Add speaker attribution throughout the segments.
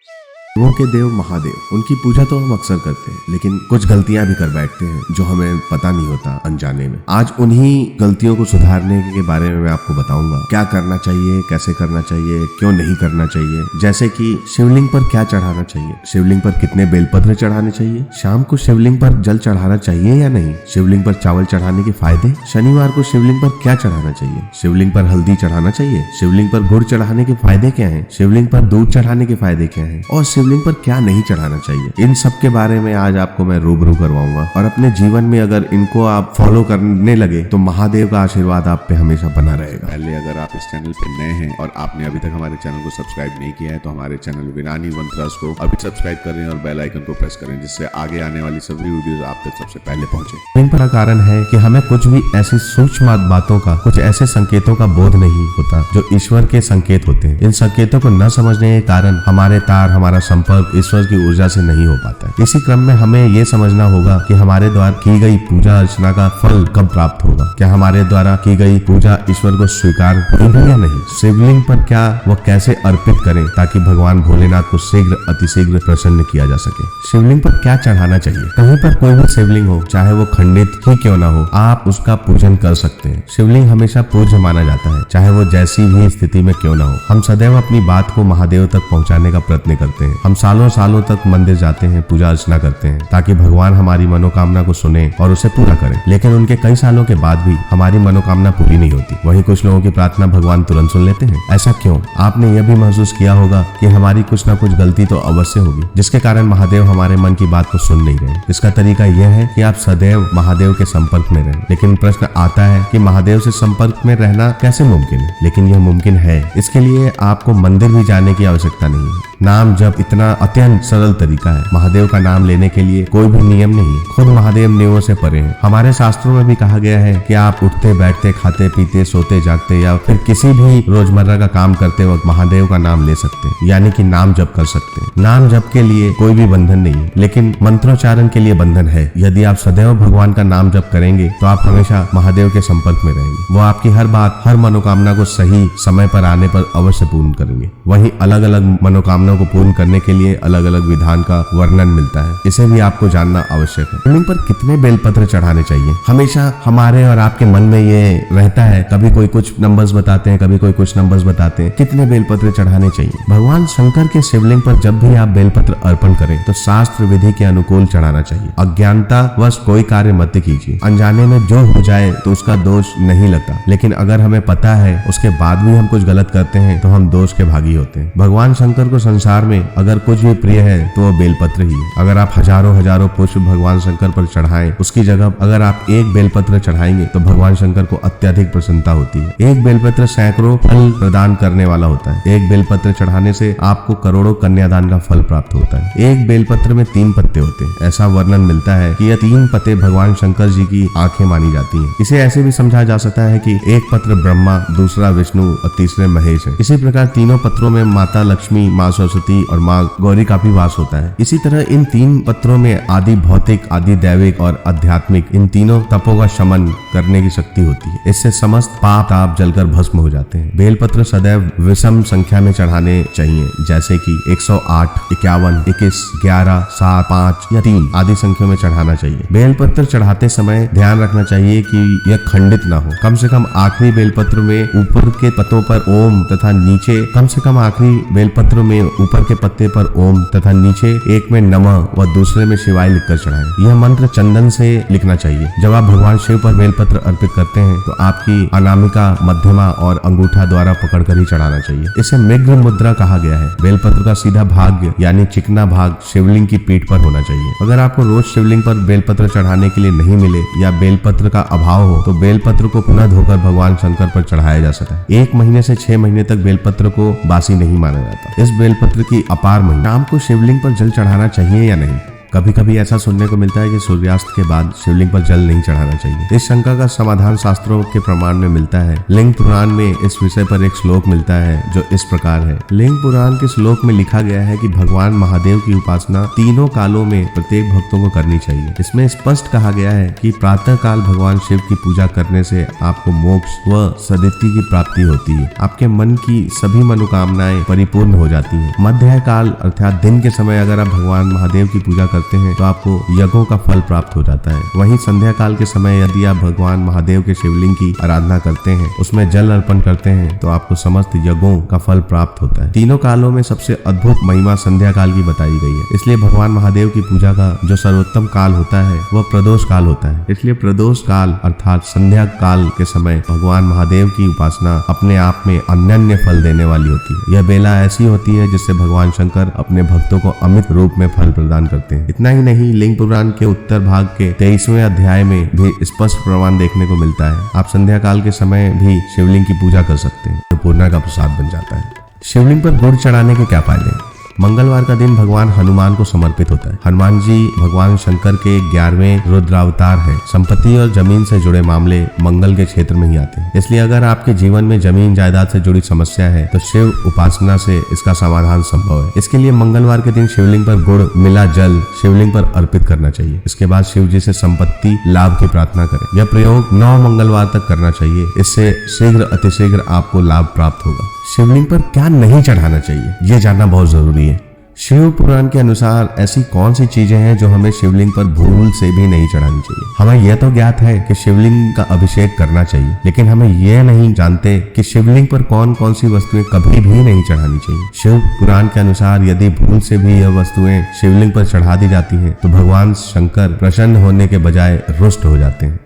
Speaker 1: देवों के देव महादेव, उनकी पूजा तो हम अक्सर करते हैं, लेकिन कुछ गलतियां भी कर बैठते हैं जो हमें पता नहीं होता अनजाने में। आज उन्हीं गलतियों को सुधारने के बारे में मैं आपको बताऊंगा, क्या करना चाहिए, कैसे करना चाहिए, क्यों नहीं करना चाहिए। जैसे कि शिवलिंग पर क्या चढ़ाना चाहिए, शिवलिंग पर कितने बेलपत्र चढ़ाने चाहिए, शाम को शिवलिंग पर जल चढ़ाना चाहिए या नहीं, शिवलिंग पर चावल चढ़ाने के फायदे, शनिवार को शिवलिंग पर क्या चढ़ाना चाहिए, शिवलिंग पर हल्दी चढ़ाना चाहिए, शिवलिंग पर गुड़ चढ़ाने के फायदे क्या है, शिवलिंग पर दूध चढ़ाने के फायदे क्या है, और शिवलिंग पर क्या नहीं चढ़ाना चाहिए। इन सब के बारे में आज आपको मैं रूबरू करवाऊंगा, और अपने जीवन में अगर इनको आप फॉलो करने लगे तो महादेव का आशीर्वाद आप पे हमेशा बना रहेगा।
Speaker 2: पहले अगर आप इस चैनल पे नए हैं और आपने अभी तक हमारे चैनल को सब्सक्राइब नहीं किया है तो हमारे चैनल विनानी मंत्रास को अभी सब्सक्राइब करें और बेल आइकन को प्रेस करें, जिससे आगे आने वाली सभी वीडियोस आप तक सबसे पहले पहुंचे।
Speaker 1: इन पर कारण है कि हमें कुछ भी ऐसी सूक्ष्म बातों का, कुछ ऐसे संकेतों का बोध नहीं होता जो ईश्वर के संकेत होते हैं। इन संकेतों को न समझने के कारण हमारे तार, हमारा संपर्क ईश्वर की ऊर्जा से नहीं हो पाता है। इसी क्रम में हमें ये समझना होगा कि हमारे द्वारा की गई पूजा अर्चना का फल कब प्राप्त होगा, क्या हमारे द्वारा की गई पूजा ईश्वर को स्वीकार होगी या नहीं, शिवलिंग पर क्या वो कैसे अर्पित करें ताकि भगवान भोलेनाथ को शीघ्र अतिशीघ्र प्रसन्न किया जा सके, शिवलिंग पर क्या चढ़ाना चाहिए। कहीं पर कोई भी शिवलिंग हो, चाहे वो खंडित ही क्यों ना हो, आप उसका पूजन कर सकते हैं। शिवलिंग हमेशा पूज्य माना जाता है, चाहे वो जैसी भी स्थिति में क्यों ना हो। हम सदैव अपनी बात को महादेव तक पहुंचाने का प्रयत्न करते हैं। हम सालों सालों तक मंदिर जाते हैं, पूजा अर्चना करते हैं ताकि भगवान हमारी मनोकामना को सुने और उसे पूरा करें, लेकिन उनके कई सालों के बाद भी हमारी मनोकामना पूरी नहीं होती। वहीं कुछ लोगों की प्रार्थना भगवान तुरंत सुन लेते हैं। ऐसा क्यों? आपने यह भी महसूस किया होगा कि हमारी कुछ ना कुछ गलती तो अवश्य होगी, जिसके कारण महादेव हमारे मन की बात को सुन नहीं रहे। इसका तरीका यह है कि आप सदैव महादेव के संपर्क में रहें। लेकिन प्रश्न आता है कि महादेव से संपर्क में रहना कैसे मुमकिन है? लेकिन यह मुमकिन है। इसके लिए आपको मंदिर भी जाने की आवश्यकता नहीं है। नाम जप इतना अत्यंत सरल तरीका है। महादेव का नाम लेने के लिए कोई भी नियम नहीं है। खुद महादेव नियमों से परे हैं। हमारे शास्त्रों में भी कहा गया है कि आप उठते बैठते, खाते पीते, सोते जागते या फिर किसी भी रोजमर्रा का काम करते वक्त महादेव का नाम ले सकते हैं, यानी कि नाम जप कर सकते हैं। नाम जप के लिए कोई भी बंधन नहीं है, लेकिन मंत्रोच्चारण के लिए बंधन है। यदि आप सदैव भगवान का नाम जप करेंगे तो आप हमेशा महादेव के संपर्क में रहेंगे। वो आपकी हर बात, हर मनोकामना को सही समय पर आने पर अवश्य पूर्ण करेंगे। वहीं अलग अलग मनोकामना को पूर्ण करने के लिए अलग अलग विधान का वर्णन मिलता है, इसे भी आपको जानना आवश्यक है। शिवलिंग पर कितने बेलपत्र चढ़ाने चाहिए? हमेशा हमारे और आपके मन में ये रहता है, कभी कोई कुछ नंबर्स बताते हैं, कभी कोई कुछ नंबर्स बताते हैं, कितने बेलपत्र चढ़ाने चाहिए। भगवान शंकर के शिवलिंग पर जब भी आप बेलपत्र अर्पण करें तो शास्त्र विधि के अनुकूल चढ़ाना चाहिए। अज्ञानता वश कोई कार्य मत कीजिए। अनजाने में जो हो जाए तो उसका दोष नहीं लगता, लेकिन अगर हमें पता है उसके बाद भी हम कुछ गलत करते हैं तो हम दोष के भागी होते हैं। भगवान शंकर को संसार में अगर कुछ भी प्रिय है तो वो बेलपत्र ही है। अगर आप हजारों पुष्प भगवान शंकर पर चढ़ाएं, उसकी जगह अगर आप एक बेलपत्र चढ़ाएंगे तो भगवान शंकर को अत्यधिक प्रसन्नता होती है। एक बेलपत्र सैकड़ों फल प्रदान करने वाला होता है। एक बेलपत्र चढ़ाने से आपको करोड़ों कन्यादान का फल प्राप्त होता है। एक बेलपत्र में 3 पत्ते होते हैं। ऐसा वर्णन मिलता है कि यह 3 पत्ते भगवान शंकर जी की आंखें मानी जाती हैं। इसे ऐसे भी समझा जा सकता है कि एक पत्र ब्रह्मा, दूसरा विष्णु और तीसरे महेश है। इसी प्रकार तीनों पत्रों में माता लक्ष्मी, माँ सरस्वती और माँ गौरी का भी वास होता है। इसी तरह इन 3 पत्रों में आदि भौतिक, आदि दैविक और आध्यात्मिक, इन तीनों तपों का शमन करने की शक्ति होती है। इससे समस्त पाप ताप जलकर भस्म हो जाते हैं। बेलपत्र सदैव विषम संख्या में चढ़ाने चाहिए, जैसे कि 108, 51, 21, 11, 7, 5 या 3 आदि संख्या में चढ़ाना चाहिए। बेलपत्र चढ़ाते समय ध्यान रखना चाहिए कि यह खंडित ना हो। कम से कम आखिरी बेलपत्र में ऊपर के पत्तों पर ओम तथा नीचे, कम से कम आखिरी बेलपत्र में ऊपर के पत्ते पर ओम तथा नीचे एक में नमः व दूसरे में शिवाय लिखकर चढ़ाएं। यह मंत्र चंदन से लिखना चाहिए। जब आप भगवान शिव पर बेलपत्र अर्पित करते हैं तो आपकी अनामिका, मध्यमा और अंगूठा द्वारा पकड़कर ही चढ़ाना चाहिए। इसे मिग्र मुद्रा कहा गया है। बेलपत्र का सीधा भाग यानी चिकना भाग शिवलिंग की पीठ पर होना चाहिए। अगर आपको रोज शिवलिंग पर बेलपत्र चढ़ाने के लिए नहीं मिले या बेलपत्र का अभाव हो तो बेलपत्र को पुनः धोकर भगवान शंकर पर चढ़ाया जा सकता है। 1 महीने से 6 महीने तक बेलपत्र को बासी नहीं माना जाता। इस बेलपत्र की अपार महिमा। शाम को शिवलिंग पर जल चढ़ाना चाहिए या नहीं? कभी कभी ऐसा सुनने को मिलता है कि सूर्यास्त के बाद शिवलिंग पर जल नहीं चढ़ाना चाहिए। इस शंका का समाधान शास्त्रों के प्रमाण में मिलता है। लिंग पुराण में इस विषय पर एक श्लोक मिलता है जो इस प्रकार है। लिंग पुराण के श्लोक में लिखा गया है कि भगवान महादेव की उपासना तीनों कालों में प्रत्येक भक्तों को करनी चाहिए। इसमें स्पष्ट कहा गया है कि प्रातः काल भगवान शिव की पूजा करने से आपको मोक्ष व सदिति की प्राप्ति होती है। आपके मन की सभी मनोकामनाएं परिपूर्ण हो जाती हैं। मध्य काल अर्थात दिन के समय अगर आप भगवान महादेव की पूजा करते हैं तो आपको यज्ञों का फल प्राप्त हो जाता है। वहीं संध्या काल के समय यदि आप भगवान महादेव के शिवलिंग की आराधना करते हैं, उसमें जल अर्पण करते हैं, तो आपको समस्त यज्ञों का फल प्राप्त होता है। तीनों कालों में सबसे अद्भुत महिमा संध्या काल की बताई गई है। इसलिए भगवान महादेव की पूजा का जो सर्वोत्तम काल होता है वह प्रदोष काल होता है। इसलिए प्रदोष काल अर्थात संध्या काल के समय भगवान महादेव की उपासना अपने आप में अनन्य फल देने वाली होती है। यह बेला ऐसी होती है जिससे भगवान शंकर अपने भक्तों को अमित रूप में फल प्रदान करते हैं। इतना ही नहीं, लिंग पुराण के उत्तर भाग के 23वें अध्याय में भी स्पष्ट प्रमाण देखने को मिलता है। आप संध्या काल के समय भी शिवलिंग की पूजा कर सकते हैं तो पूर्णा का प्रसाद बन जाता है। शिवलिंग पर गुड़ चढ़ाने के क्या फायदे हैं? मंगलवार का दिन भगवान हनुमान को समर्पित होता है। हनुमान जी भगवान शंकर के 11वें रुद्रावतार हैं। संपत्ति और जमीन से जुड़े मामले मंगल के क्षेत्र में ही आते हैं। इसलिए अगर आपके जीवन में जमीन जायदाद से जुड़ी समस्या है तो शिव उपासना से इसका समाधान संभव है। इसके लिए मंगलवार के दिन शिवलिंग पर गुड़ मिला जल शिवलिंग पर अर्पित करना चाहिए। इसके बाद शिव जी से संपत्ति लाभ की प्रार्थना करें। यह प्रयोग 9 मंगलवार तक करना चाहिए। इससे शीघ्र अतिशीघ्र आपको लाभ प्राप्त होगा। शिवलिंग पर क्या नहीं चढ़ाना चाहिए, यह जानना बहुत जरूरी है। शिव पुराण के अनुसार ऐसी कौन सी चीजें हैं जो हमें शिवलिंग पर भूल से भी नहीं चढ़ानी चाहिए। हमें यह तो ज्ञात है कि शिवलिंग का अभिषेक करना चाहिए, लेकिन हमें यह नहीं जानते कि शिवलिंग पर कौन कौन सी वस्तुएं कभी भी नहीं चढ़ानी चाहिए। शिव पुराण के अनुसार यदि भूल से भी यह वस्तुएं शिवलिंग पर चढ़ा दी जाती हैं तो भगवान शंकर प्रसन्न होने के बजाय रुष्ट हो जाते हैं।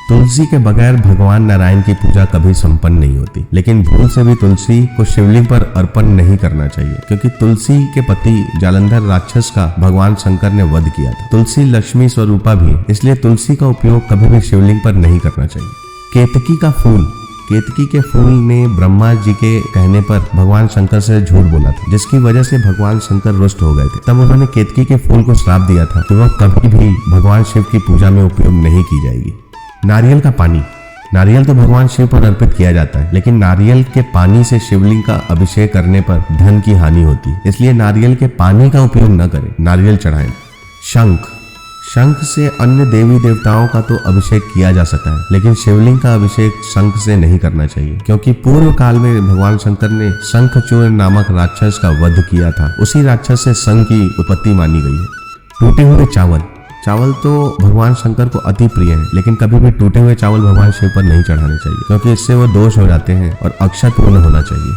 Speaker 1: तुलसी के बगैर भगवान नारायण की पूजा कभी संपन्न नहीं होती, लेकिन भूल से भी तुलसी को शिवलिंग पर अर्पण नहीं करना चाहिए, क्योंकि तुलसी के पति जालंधर राक्षस का भगवान शंकर ने वध किया था। तुलसी लक्ष्मी स्वरूपा भी है, इसलिए तुलसी का उपयोग कभी भी शिवलिंग पर नहीं करना चाहिए। केतकी का फूल, केतकी के फूल ने ब्रह्मा जी के कहने पर भगवान शंकर से झूठ बोला था, जिसकी वजह से भगवान शंकर रुष्ट हो गए थे। तब उन्होंने केतकी के फूल को श्राप दिया था कि वह कभी भी भगवान शिव की पूजा में उपयोग नहीं की जाएगी। नारियल का पानी, नारियल तो भगवान शिव पर अर्पित किया जाता है, लेकिन नारियल के पानी से शिवलिंग का अभिषेक करने पर धन की हानि होती है, इसलिए नारियल के पानी का उपयोग न करें, नारियल चढ़ाएं। शंख से अन्य देवी देवताओं का तो अभिषेक किया जा सकता है, लेकिन शिवलिंग का अभिषेक शंख से नहीं करना चाहिए, क्योंकि पूर्व काल में भगवान शंकर ने शंखचूर्ण नामक राक्षस का वध किया था। उसी राक्षस से शंख की उत्पत्ति मानी गई है। टूटे हुए चावल तो भगवान शंकर को अति प्रिय है, लेकिन कभी भी टूटे हुए चावल भगवान शिव पर नहीं चढ़ाने चाहिए, क्योंकि इससे वो दोष हो जाते हैं और अक्षत पूर्ण होना चाहिए।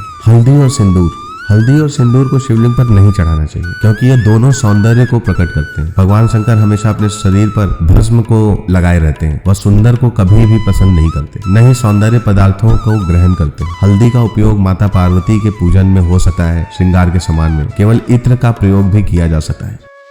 Speaker 1: हल्दी और सिंदूर को शिवलिंग पर नहीं चढ़ाना चाहिए, क्योंकि ये दोनों सौंदर्य को प्रकट करते हैं। भगवान शंकर हमेशा अपने शरीर पर भस्म को लगाए रहते हैं। वह सुंदर को कभी भी पसंद नहीं करते, न ही सौंदर्य पदार्थों को ग्रहण करते हैं। हल्दी का उपयोग माता पार्वती के पूजन में हो सकता है, श्रृंगार के समान में केवल इत्र का प्रयोग भी किया जा सकता है।